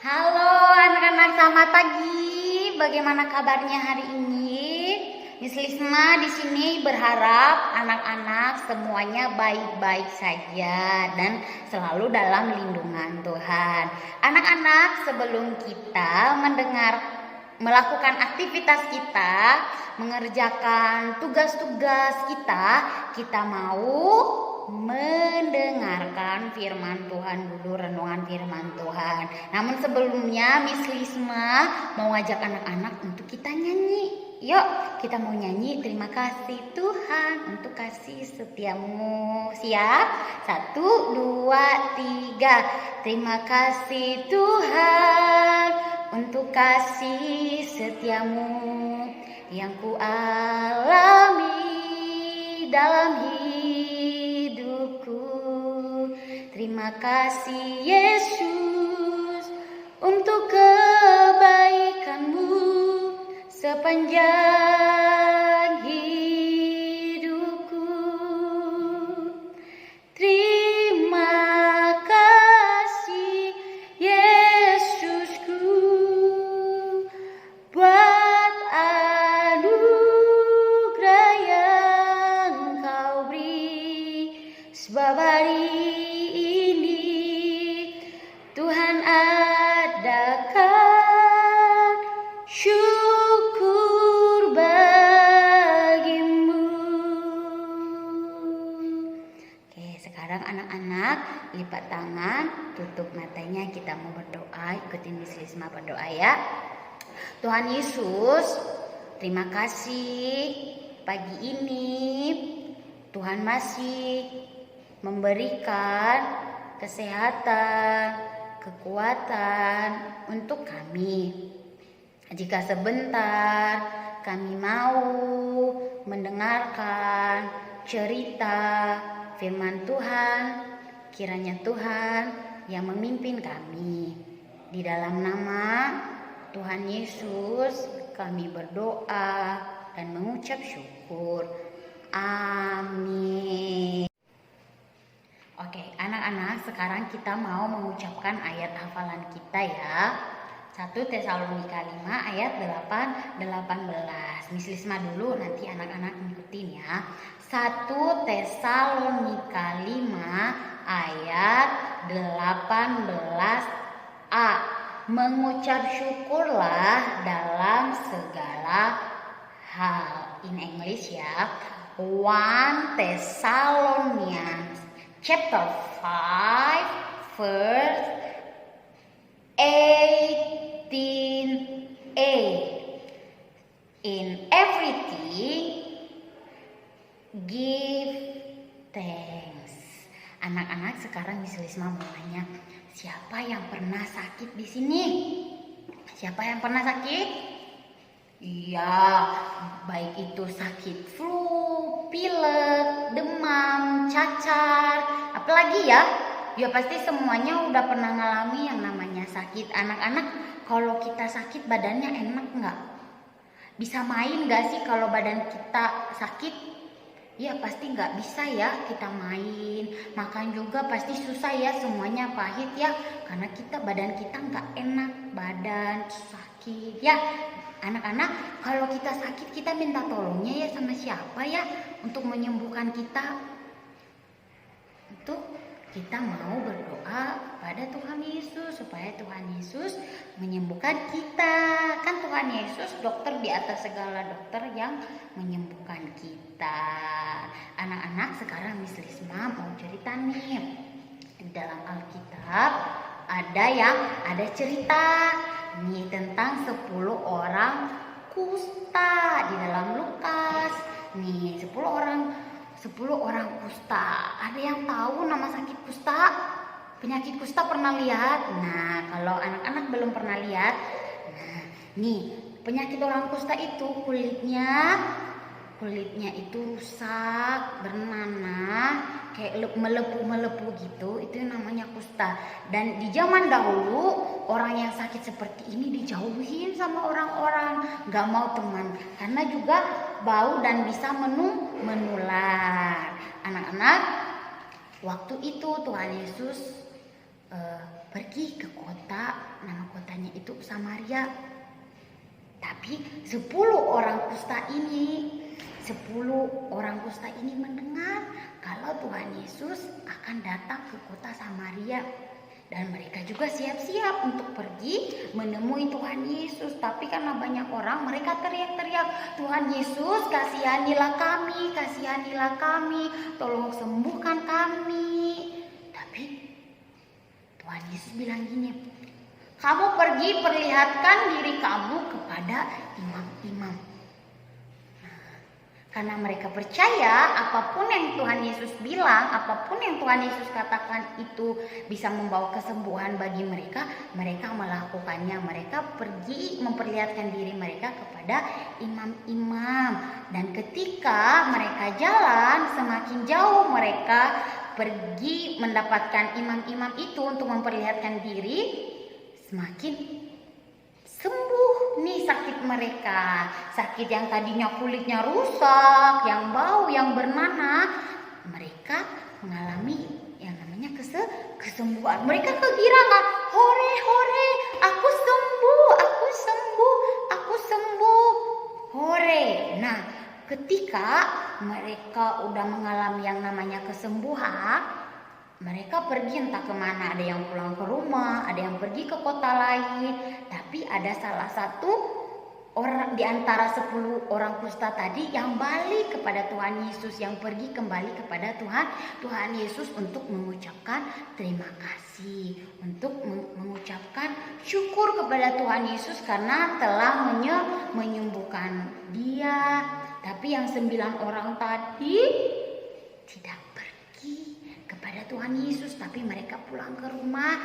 Halo anak-anak, selamat pagi. Bagaimana kabarnya hari ini? Miss Lisma di sini berharap anak-anak semuanya baik-baik saja dan selalu dalam lindungan Tuhan. Anak-anak, sebelum kita melakukan aktivitas kita, mengerjakan tugas-tugas kita mau mendengarkan firman Tuhan dulu, renungan firman Tuhan. Namun sebelumnya Miss Lisma mau ajak anak-anak untuk kita nyanyi. Yuk kita mau nyanyi terima kasih Tuhan untuk kasih setiamu. Siap? 1, 2, 3. Terima kasih Tuhan untuk kasih setiamu yang ku alami dalam hidupku. Terima kasih Yesus untuk kebaikanmu sepanjang hidupku. Terima kasih Yesusku buat anugerah yang kau beri, sebab hari ini Tuhan adakan syukur bagimu. Oke, sekarang anak-anak lipat tangan, tutup matanya, kita mau berdoa. Ikutin Miss Lisma berdoa ya. Tuhan Yesus, terima kasih pagi ini Tuhan masih memberikan kesehatan, kekuatan untuk kami. Jika sebentar kami mau mendengarkan cerita firman Tuhan, kiranya Tuhan yang memimpin kami. Di dalam nama Tuhan Yesus kami berdoa dan mengucap syukur. Amin. Oke, anak-anak, sekarang kita mau mengucapkan ayat hafalan kita ya. 1 Tesalonika 5 ayat 8-18. Miss Lisma dulu, nanti anak-anak ngikutin ya. 1 Tesalonika 5 ayat 18a. Mengucap syukurlah dalam segala hal. In English ya. 1 Thessalonians chapter 5 verse 18a. In everything give thanks. Anak-anak, sekarang Miss Lisma mau nanya, siapa yang pernah sakit di sini? Siapa yang pernah sakit? Iya, baik itu sakit flu, pilek, demam, cacar, apalagi ya? Ya pasti semuanya udah pernah ngalami yang namanya sakit. Anak-anak, kalau kita sakit badannya enak nggak? Bisa main nggak sih kalau badan kita sakit? Ya pasti nggak bisa ya kita main. Makan juga pasti susah ya, semuanya pahit ya. Karena badan kita nggak enak, badan sakit ya. Anak-anak, kalau kita sakit kita minta tolongnya ya sama siapa ya untuk menyembuhkan kita? Untuk kita mau berdoa pada Tuhan Yesus supaya Tuhan Yesus menyembuhkan kita. Kan Tuhan Yesus dokter di atas segala dokter yang menyembuhkan kita. Anak-anak, sekarang Miss Lisma mau cerita nih. Di dalam Alkitab ada cerita nih tentang 10 orang kusta di dalam Lukas. Nih 10 orang kusta. Ada yang tahu nama sakit kusta? Penyakit kusta pernah lihat? Nah, kalau anak-anak belum pernah lihat, nah, nih penyakit orang kusta itu kulitnya itu rusak, bernanah, kayak melepuh gitu, itu namanya kusta. Dan di zaman dahulu orang yang sakit seperti ini dijauhin sama orang-orang, gak mau teman, karena juga bau dan bisa menular. Anak-anak, waktu itu Tuhan Yesus pergi ke kota, nama kotanya itu Samaria. Tapi 10 orang kusta ini mendengar kalau Tuhan Yesus akan datang ke kota Samaria. Dan mereka juga siap-siap untuk pergi menemui Tuhan Yesus. Tapi karena banyak orang, mereka teriak-teriak, "Tuhan Yesus, kasihanilah kami, tolong sembuhkan kami." Tapi Tuhan Yesus bilang gini, "Kamu pergi perlihatkan diri kamu kepada imam-imam." Karena mereka percaya apapun yang Tuhan Yesus bilang, apapun yang Tuhan Yesus katakan itu bisa membawa kesembuhan bagi mereka, mereka melakukannya. Mereka pergi memperlihatkan diri mereka kepada imam-imam. Dan ketika mereka jalan, semakin jauh mereka pergi mendapatkan imam-imam itu untuk memperlihatkan diri, semakin sembuh nih sakit mereka. Sakit yang tadinya kulitnya rusak, yang bau, yang bernanah, mereka mengalami yang namanya kesembuhan. Mereka kegirangan, "Hore, hore, aku sembuh, hore." Nah, ketika mereka udah mengalami yang namanya kesembuhan, mereka pergi entah kemana, ada yang pulang ke rumah, ada yang pergi ke kota lain. Tapi ada salah satu orang di antara 10 orang kusta tadi yang balik kepada Tuhan Yesus, yang pergi kembali kepada Tuhan Yesus untuk mengucapkan terima kasih, untuk mengucapkan syukur kepada Tuhan Yesus karena telah menyembuhkan dia. Tapi yang 9 orang tadi tidak pergi kepada Tuhan Yesus, tapi mereka pulang ke rumah.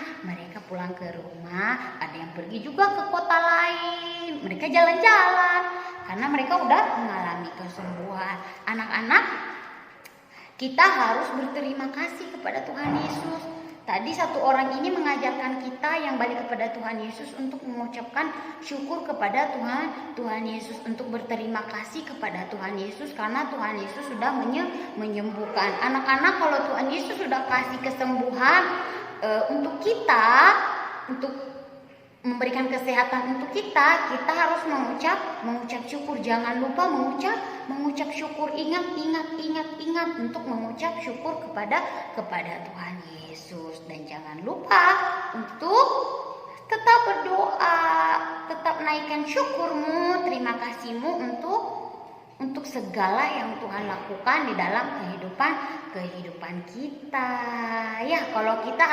Ada yang pergi juga ke kota lain. Mereka jalan-jalan karena mereka udah mengalami kesembuhan. Anak-anak, kita harus berterima kasih kepada Tuhan Yesus. Tadi satu orang ini mengajarkan kita yang balik kepada Tuhan Yesus untuk mengucapkan syukur kepada Tuhan Yesus, untuk berterima kasih kepada Tuhan Yesus karena Tuhan Yesus sudah menyembuhkan. Anak-anak, kalau Tuhan Yesus sudah kasih kesembuhan untuk kita, untuk memberikan kesehatan untuk kita harus mengucap syukur. Jangan lupa mengucap syukur. Ingat untuk mengucap syukur kepada Tuhan Yesus. Dan jangan lupa untuk tetap berdoa, tetap naikkan syukurmu, terima kasihmu untuk segala yang Tuhan lakukan di dalam kehidupan kita. Ya, kalau kita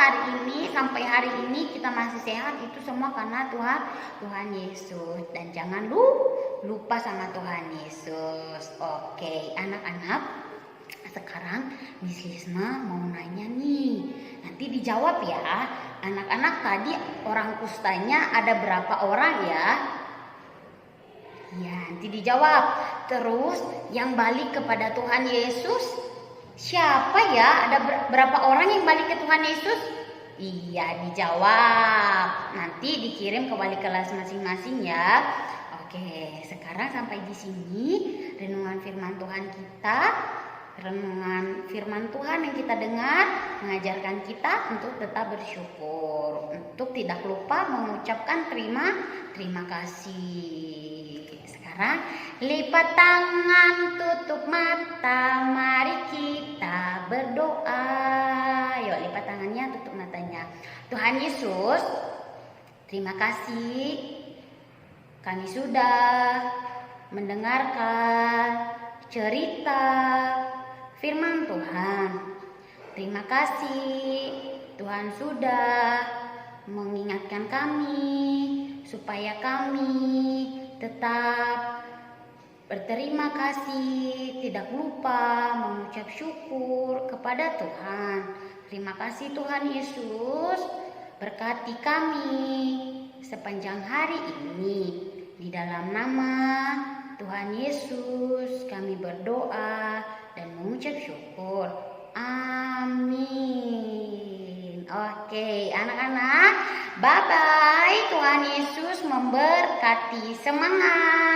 sampai hari ini kita masih sehat, itu semua karena Tuhan Yesus. Dan jangan lupa sama Tuhan Yesus. Oke, anak-anak, sekarang Miss Lisma mau nanya nih. Nanti dijawab ya. Anak-anak, tadi orang kustanya ada berapa orang ya? Ya, nanti dijawab. Terus yang balik kepada Tuhan Yesus siapa ya? Ada berapa orang yang balik ke Tuhan Yesus? Iya, dijawab. Nanti dikirim ke wali kelas masing-masing ya. Oke, sekarang sampai di sini renungan firman Tuhan kita. Renungan firman Tuhan yang kita dengar mengajarkan kita untuk tetap bersyukur, untuk tidak lupa mengucapkan terima kasih. Sekarang lipat tangan, tutup mata, mari kita berdoa. Yuk, lipat tangannya, tutup matanya. Tuhan Yesus, terima kasih kami sudah mendengarkan cerita firman Tuhan. Terima kasih Tuhan sudah mengingatkan kami supaya kami tetap berterima kasih, tidak lupa mengucap syukur kepada Tuhan. Terima kasih Tuhan Yesus, berkati kami sepanjang hari ini. Di dalam nama Tuhan Yesus kami berdoa dan mengucap syukur. Amin. Oke, anak-anak, bye-bye. Tuhan Yesus memberkati. Semangat.